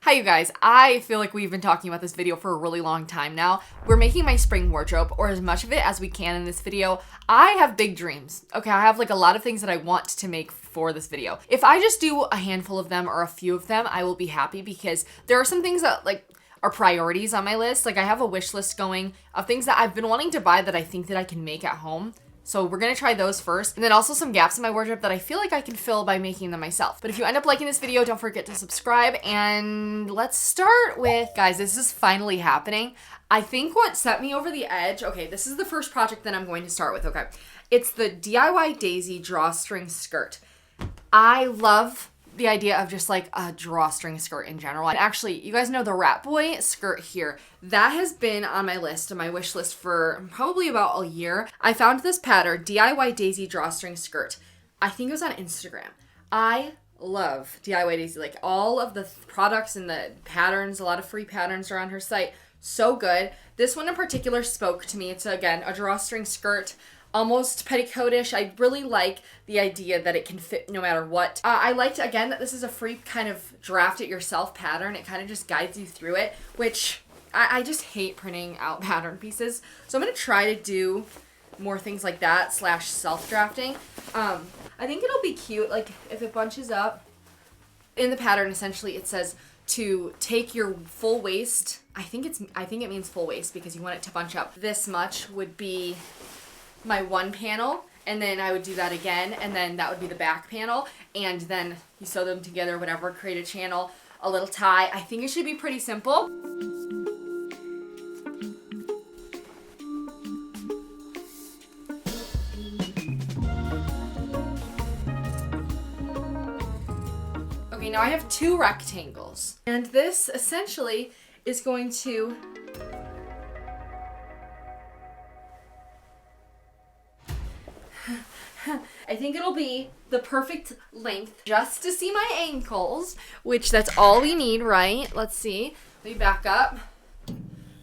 Hi you guys, I feel like we've been talking about this video for a really long time now. We're making my spring wardrobe, or as much of it as we can in this video. I have big dreams, okay? I have like a lot of things that I want to make for this video. If I just do a handful of them or a few of them, I will be happy because there are some things that like are priorities on my list. Like I have a wish list going of things that I've been wanting to buy that I think that I can make at home. So we're gonna try those first. And then also some gaps in my wardrobe that I feel like I can fill by making them myself. But if you end up liking this video, don't forget to subscribe. And let's start with, guys, this is finally happening. I think what set me over the edge, okay, this is the first project that I'm going to start with, okay. It's the DIY Daisy drawstring skirt. I love the idea of just like a drawstring skirt in general. And actually, you guys know the Rat Boy skirt here. That has been on my list, on my wish list for probably about a year. I found this pattern, DIY Daisy drawstring skirt. I think it was on Instagram. I love DIY Daisy, like all of the products and the patterns, a lot of free patterns are on her site. So good. This one in particular spoke to me. It's again, a drawstring skirt. Almost petticoat-ish. I really like the idea that it can fit no matter what. I liked, again, that this is a free kind of draft it yourself pattern. It kind of just guides you through it, which I just hate printing out pattern pieces. So I'm going to try to do more things like that / self-drafting. I think it'll be cute, like if it bunches up. In the pattern, essentially, it says to take your full waist. I think it means full waist because you want it to bunch up. This much would be my one panel, and then I would do that again, and then that would be the back panel, and then you sew them together, whatever, create a channel, a little tie. I think it should be pretty simple. Okay, now I have two rectangles, and this essentially is going to I think it'll be the perfect length just to see my ankles, which that's all we need, right? Let's see. Let me back up,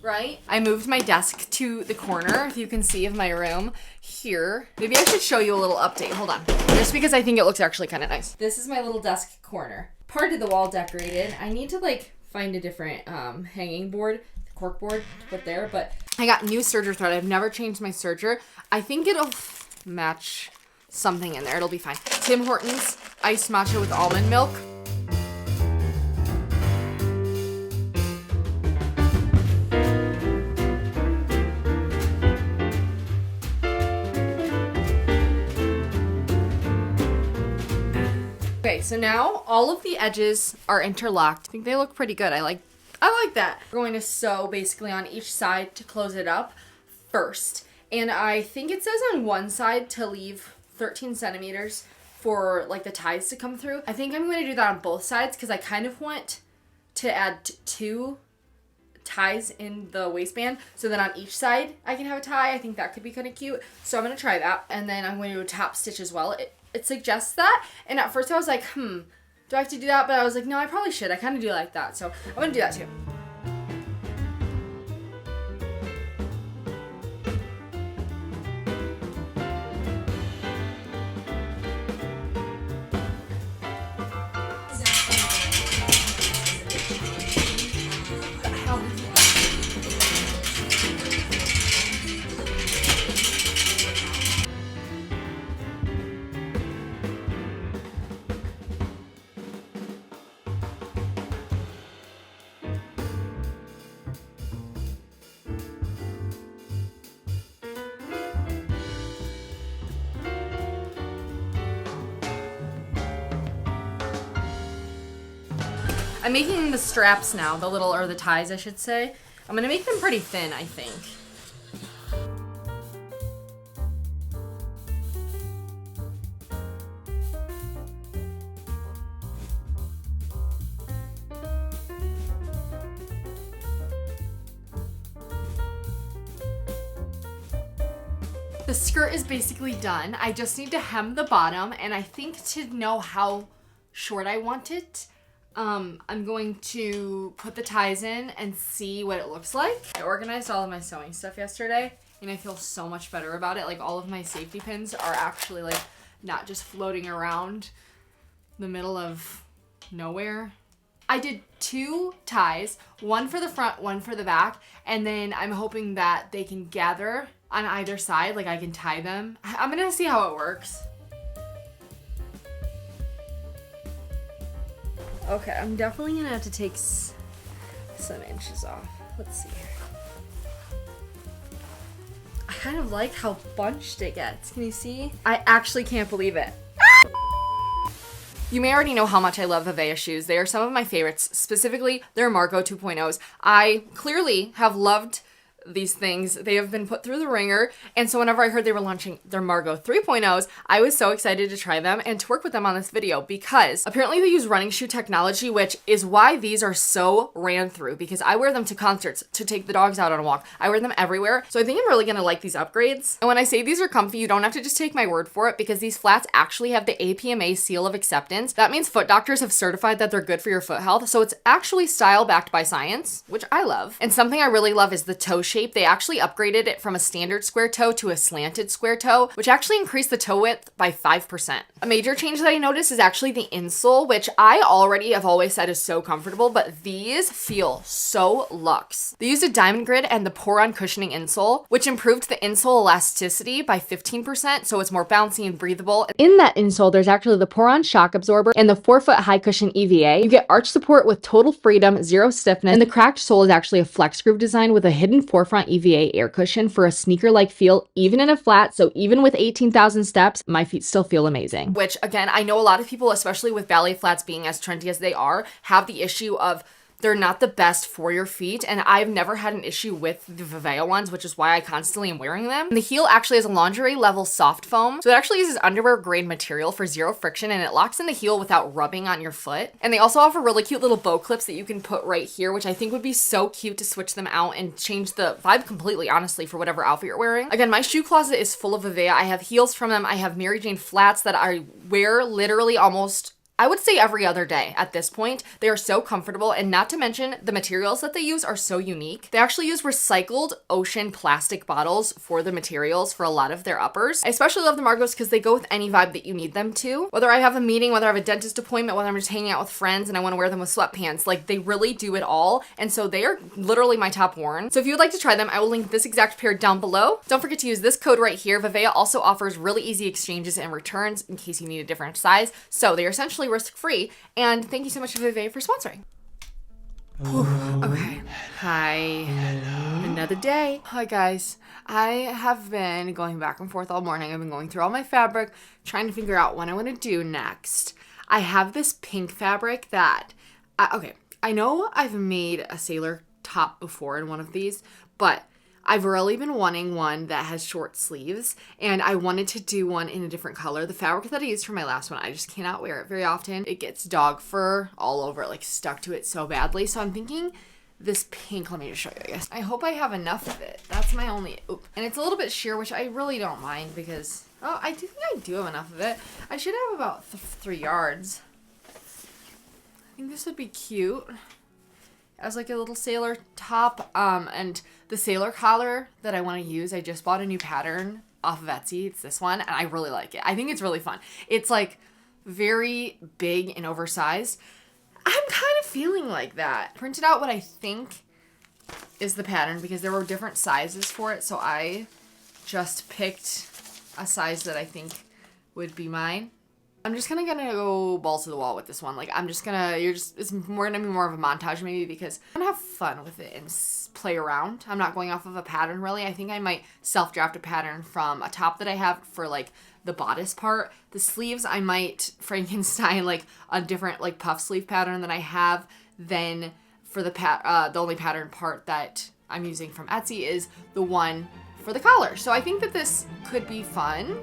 right? I moved my desk to the corner, if you can see, of my room here. Maybe I should show you a little update. Hold on. Just because I think it looks actually kind of nice. This is my little desk corner. Part of the wall decorated. I need to like find a different hanging board, cork board to put there, but I got new serger thread. I've never changed my serger. I think it'll match something in there. It'll be fine. Tim Hortons iced matcha with almond milk. Okay, so now all of the edges are interlocked. I think they look pretty good. I like that. We're going to sew basically on each side to close it up first. And I think it says on one side to leave 13 centimeters for like the ties to come through. I think I'm going to do that on both sides because I kind of want to add two ties in the waistband so that on each side I can have a tie. I think that could be kind of cute. So I'm going to try that. And then I'm going to do a top stitch as well. It suggests that. And at first I was like, do I have to do that? But I was like, no, I probably should. I kind of do like that. So I'm going to do that too. I'm making the straps now, or the ties, I should say. I'm gonna make them pretty thin, I think. The skirt is basically done. I just need to hem the bottom, and I think to know how short I want it, I'm going to put the ties in and see what it looks like. I organized all of my sewing stuff yesterday and I feel so much better about it. Like all of my safety pins are actually like not just floating around the middle of nowhere. I did 2 ties, one for the front, one for the back, and then I'm hoping that they can gather on either side, like I can tie them. I'm gonna see how it works. Okay, I'm definitely gonna have to take some inches off. Let's see here. I kind of like how bunched it gets. Can you see? I actually can't believe it. You may already know how much I love Viveya shoes. They are some of my favorites, specifically their Margot 2.0s. I clearly have loved these things. They have been put through the ringer, and so whenever I heard they were launching their Margot 3.0s, I was so excited to try them and to work with them on this video because apparently they use running shoe technology, which is why these are so ran through, because I wear them to concerts, to take the dogs out on a walk. I wear them everywhere, so I think I'm really gonna like these upgrades. And when I say these are comfy, you don't have to just take my word for it, because these flats actually have the APMA seal of acceptance. That means foot doctors have certified that they're good for your foot health, so it's actually style backed by science, which I love. And something I really love is the toe shape. They actually upgraded it from a standard square toe to a slanted square toe, which actually increased the toe width by 5%. A major change that I noticed is actually the insole, which I already have always said is so comfortable, but these feel so luxe. They used a diamond grid and the pour-on cushioning insole, which improved the insole elasticity by 15%, so it's more bouncy and breathable. In that insole, there's actually the pour-on shock absorber and the 4-foot high cushion EVA. You get arch support with total freedom, zero stiffness, and the cracked sole is actually a flex groove design with a hidden forefront EVA air cushion for a sneaker-like feel, even in a flat. So even with 18,000 steps, my feet still feel amazing. Which again, I know a lot of people, especially with ballet flats being as trendy as they are, have the issue of they're not the best for your feet, and I've never had an issue with the Viveya ones, which is why I constantly am wearing them. And the heel actually has a lingerie level soft foam, so it actually uses underwear grade material for zero friction, and it locks in the heel without rubbing on your foot. And they also offer really cute little bow clips that you can put right here, which I think would be so cute to switch them out and change the vibe completely, honestly, for whatever outfit you're wearing. Again, my shoe closet is full of Viveya. I have heels from them. I have Mary Jane flats that I wear literally almost, I would say, every other day at this point. They are so comfortable, and not to mention the materials that they use are so unique. They actually use recycled ocean plastic bottles for the materials for a lot of their uppers. I especially love the Margos because they go with any vibe that you need them to. Whether I have a meeting, whether I have a dentist appointment, whether I'm just hanging out with friends and I want to wear them with sweatpants, like they really do it all. And so they are literally my top worn. So if you would like to try them, I will link this exact pair down below. Don't forget to use this code right here. Viveya also offers really easy exchanges and returns in case you need a different size. So they are essentially risk-free, and thank you so much to Viveya for sponsoring. Okay. Hi. Another day. Hi guys. I have been going back and forth all morning. I've been going through all my fabric, trying to figure out what I want to do next. I have this pink fabric that, okay, I know I've made a sailor top before in one of these, but I've really been wanting one that has short sleeves, and I wanted to do one in a different color. The fabric that I used for my last one, I just cannot wear it very often. It gets dog fur all over it, like stuck to it so badly. So I'm thinking this pink, let me just show you, I guess. I hope I have enough of it. That's my only, and it's a little bit sheer, which I really don't mind because, oh, I do think I do have enough of it. I should have about 3 yards. I think this would be cute as like a little sailor top, and the sailor collar that I want to use, I just bought a new pattern off of Etsy. It's this one, and I really like it. I think it's really fun. It's like very big and oversized. I'm kind of feeling like that. Printed out what I think is the pattern because there were different sizes for it, so I just picked a size that I think would be mine. I'm just gonna go balls to the wall with this one. Like, it's more gonna be more of a montage maybe because I'm gonna have fun with it and play around. I'm not going off of a pattern really. I think I might self-draft a pattern from a top that I have for like the bodice part. The sleeves, I might Frankenstein like a different like puff sleeve pattern that I have. Then for the only pattern part that I'm using from Etsy is the one for the collar. So I think that this could be fun.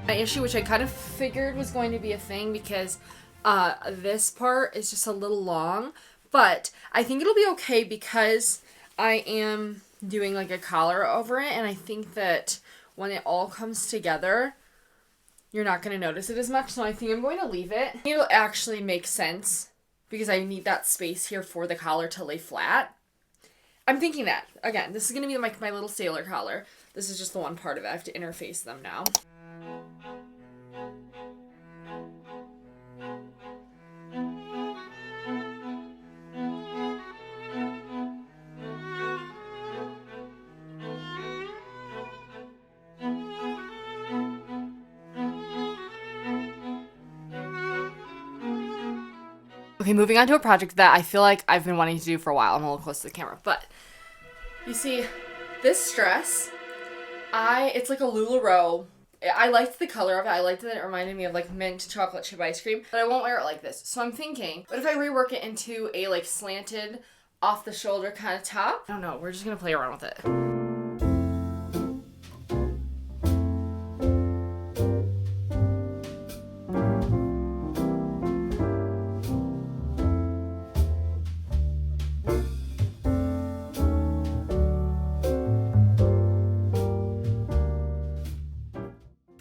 My issue, which I kind of figured was going to be a thing because this part is just a little long, but I think it'll be okay because I am doing like a collar over it, and I think that when it all comes together, you're not going to notice it as much. So I think I'm going to leave it. It'll actually make sense because I need that space here for the collar to lay flat. I'm thinking that. Again, this is going to be my little sailor collar. This is just the one part of it. I have to interface them now. Okay, moving on to a project that I feel like I've been wanting to do for a while. I'm a little close to the camera, but you see, this dress, it's like a LuLaRoe. I liked the color of it. I liked that it reminded me of like mint chocolate chip ice cream, but I won't wear it like this. So I'm thinking, what if I rework it into a like slanted, off the shoulder kind of top? I don't know. We're just gonna play around with it.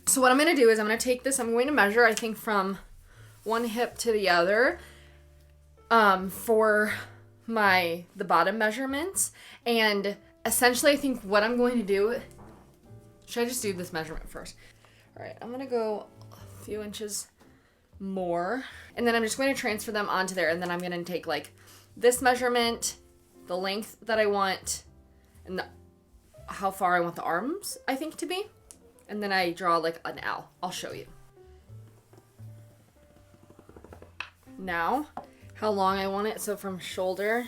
So what I'm going to do is I'm going to take this, I'm going to measure, I think, from one hip to the other for the bottom measurements. And essentially, I think what I'm going to do, should I just do this measurement first? All right, I'm going to go a few inches more. And then I'm just going to transfer them onto there. And then I'm going to take like this measurement, the length that I want, and how far I want the arms, I think, to be. And then I draw like an L. I'll show you. Now, how long I want it. So from shoulder,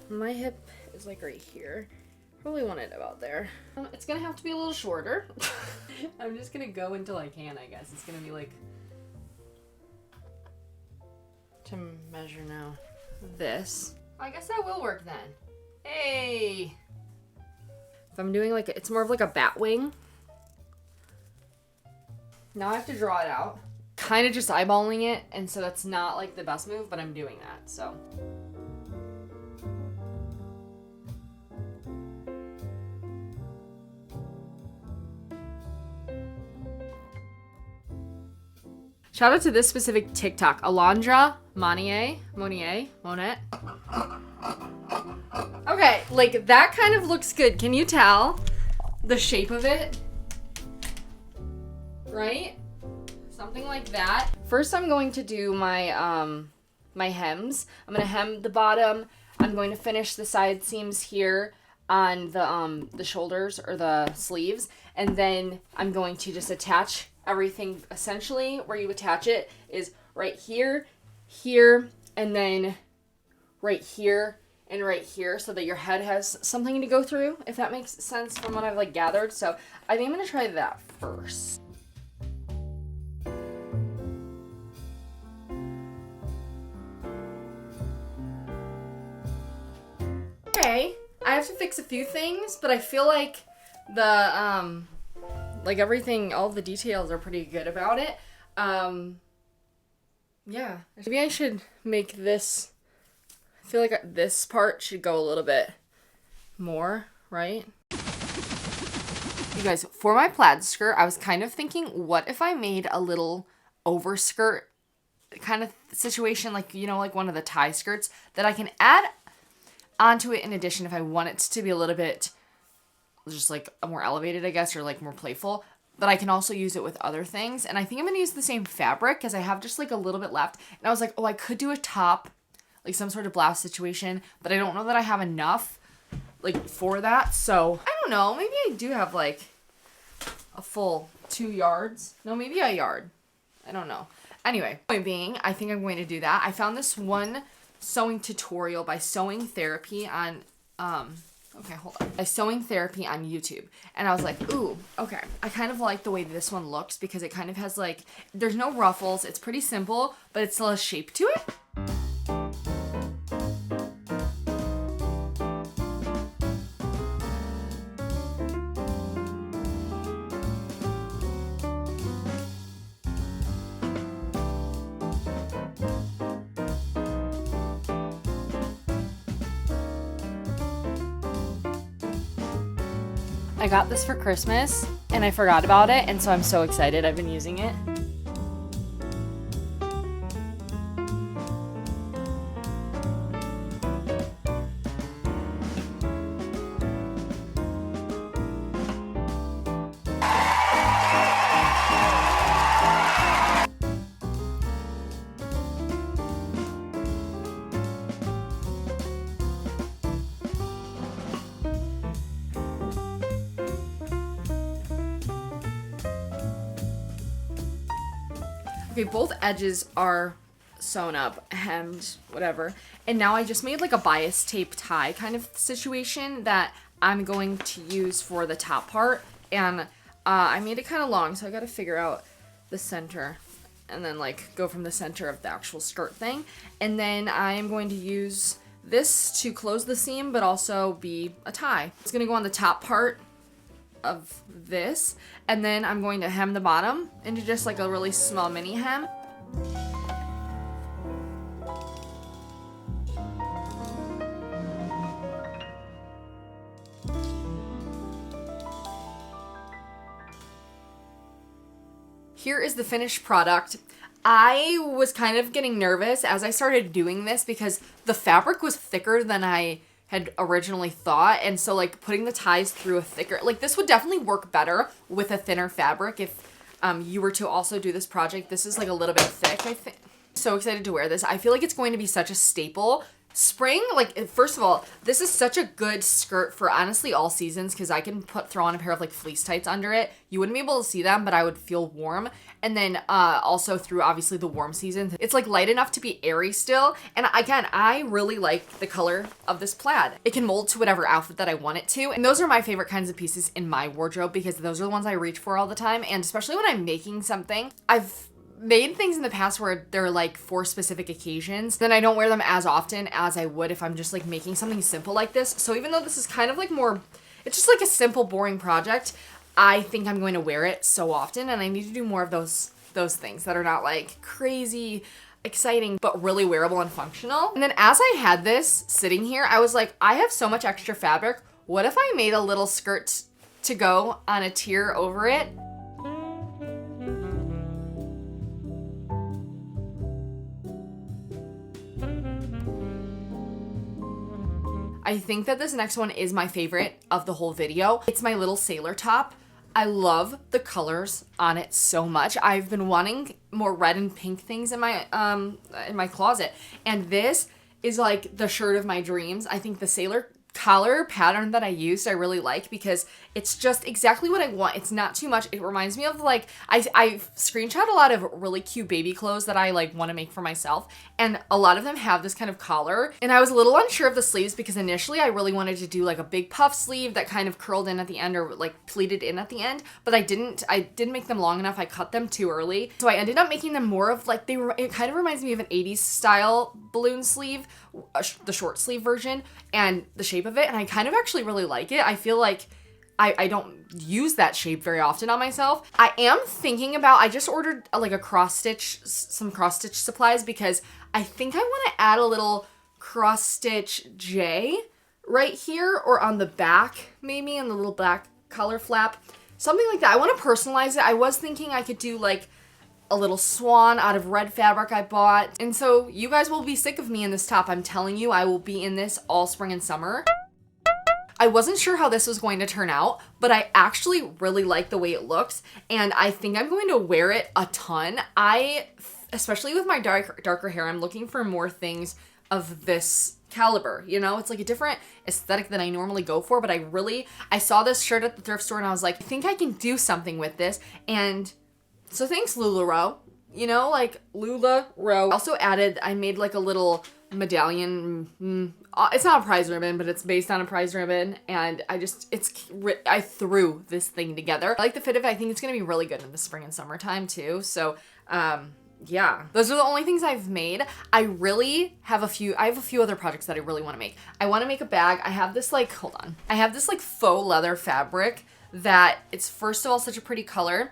my hip is like right here. Probably want it about there. It's gonna have to be a little shorter. I'm just gonna go until I can, I guess. It's gonna be like, to measure now, this. I guess that will work then. Hey! If I'm doing like, it's more of like a bat wing. Now I have to draw it out. Kind of just eyeballing it, and so that's not like the best move, but I'm doing that, so. Shout out to this specific TikTok, Alondra Monnier. Okay, like that kind of looks good. Can you tell the shape of it? Right? Something like that. First, I'm going to do my my hems. I'm gonna hem the bottom. I'm going to finish the side seams here on the shoulders or the sleeves, and then I'm going to just attach everything. Essentially, where you attach it is right here, here, and then right here and right here, so that your head has something to go through. If that makes sense from what I've like gathered. So I think I'm gonna try that first. Okay, I have to fix a few things, but I feel like the like everything, all the details are pretty good about it. Yeah, maybe I should make this, I feel like this part should go a little bit more, right? You guys, for my plaid skirt, I was kind of thinking, what if I made a little overskirt kind of situation, like, you know, like one of the tie skirts that I can add onto it in addition if I want it to be a little bit just like more elevated, I guess, or like more playful, but I can also use it with other things. And I think I'm gonna use the same fabric because I have just like a little bit left. And I was like, oh, I could do a top, like some sort of blouse situation, but I don't know that I have enough like for that. So I don't know, maybe I do have like a full 2 yards. No, maybe a yard. I don't know. Anyway, point being, I think I'm going to do that. I found this one sewing tutorial by Sewing Therapy on by Sewing Therapy on YouTube, and I was like, ooh, okay, I kind of like the way this one looks because it kind of has like, there's no ruffles, it's pretty simple, but it still has shape to it. I got this for Christmas and I forgot about it, and so I'm so excited. I've been using it. Okay, both edges are sewn up, hemmed, whatever. And now I just made like a bias tape tie kind of situation that I'm going to use for the top part. And I made it kind of long, so I got to figure out the center and then like go from the center of the actual skirt thing. And then I am going to use this to close the seam, but also be a tie. It's going to go on the top part of this, and then I'm going to hem the bottom into just like a really small mini hem. Here is the finished product. I was kind of getting nervous as I started doing this because the fabric was thicker than I had originally thought, and so like putting the ties through a thicker, like this would definitely work better with a thinner fabric if you were to also do this project. This is like a little bit thick, I think. So excited to wear this. I feel like it's going to be such a staple. Spring, like, first of all, this is such a good skirt for honestly all seasons because I can throw on a pair of like fleece tights under it. You wouldn't be able to see them, but I would feel warm. And then also through obviously the warm seasons, it's like light enough to be airy still. And again, I really like the color of this plaid. It can mold to whatever outfit that I want it to. And those are my favorite kinds of pieces in my wardrobe because those are the ones I reach for all the time. And especially when I'm making something, I've made things in the past where they're like for specific occasions, then I don't wear them as often as I would if I'm just like making something simple like this. So even though this is kind of like more, it's just like a simple, boring project, I think I'm going to wear it so often, and I need to do more of those things that are not like crazy exciting, but really wearable and functional. And then as I had this sitting here, I was like, I have so much extra fabric. What if I made a little skirt to go on a tier over it? I think that this next one is my favorite of the whole video. It's my little sailor top. I love the colors on it so much. I've been wanting more red and pink things in my closet, and this is like the shirt of my dreams. I think the sailor collar pattern that I used I really like because it's just exactly what I want. It's not too much. It reminds me of like I've screenshot a lot of really cute baby clothes that I like want to make for myself, and a lot of them have this kind of collar. And I was a little unsure of the sleeves because initially I really wanted to do like a big puff sleeve that kind of curled in at the end or like pleated in at the end, but I didn't make them long enough. I cut them too early, so I ended up making them more of like it kind of reminds me of an 80s style balloon sleeve, the short sleeve version, and the shape of it, and I kind of actually really like it. I feel like I don't use that shape very often on myself. I am thinking about, I just ordered some cross stitch supplies because I think I want to add a little cross stitch J right here or on the back, maybe in the little black collar flap, something like that. I want to personalize it. I was thinking I could do like a little swan out of red fabric I bought. And so you guys will be sick of me in this top. I'm telling you, I will be in this all spring and summer. I wasn't sure how this was going to turn out, but I actually really like the way it looks, and I think I'm going to wear it a ton. Especially with my darker hair, I'm looking for more things of this caliber, you know? It's like a different aesthetic than I normally go for, but I saw this shirt at the thrift store and I was like, I think I can do something with this. And so thanks, LuLaRoe. You know, like LuLaRoe. Also added, I made like a little medallion. It's not a prize ribbon, but it's based on a prize ribbon, and I threw this thing together. I like the fit of it. I think it's gonna be really good in the spring and summertime too. So yeah, those are the only things I've made. I have a few other projects that I really want to make. I want to make a bag. I have this like faux leather fabric that it's first of all such a pretty color,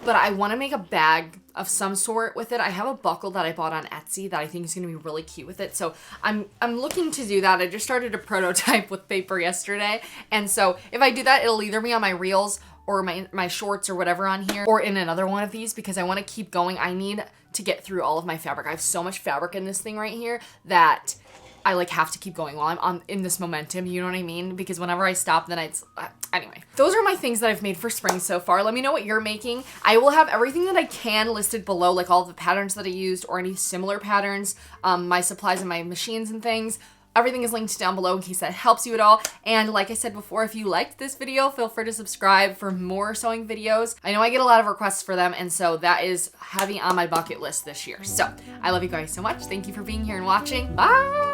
but I want to make a bag of some sort with it. I have a buckle that I bought on Etsy that I think is going to be really cute with it. So I'm looking to do that. I just started a prototype with paper yesterday. And so if I do that, it'll either be on my reels or my shorts or whatever on here, or in another one of these, because I want to keep going. I need to get through all of my fabric. I have so much fabric in this thing right here that I like have to keep going while I'm in this momentum, you know what I mean? Because whenever I stop, then anyway. Those are my things that I've made for spring so far. Let me know what you're making. I will have everything that I can listed below, like all the patterns that I used or any similar patterns, my supplies and my machines and things. Everything is linked down below in case that helps you at all. And like I said before, if you liked this video, feel free to subscribe for more sewing videos. I know I get a lot of requests for them, and so that is heavy on my bucket list this year. So I love you guys so much. Thank you for being here and watching. Bye!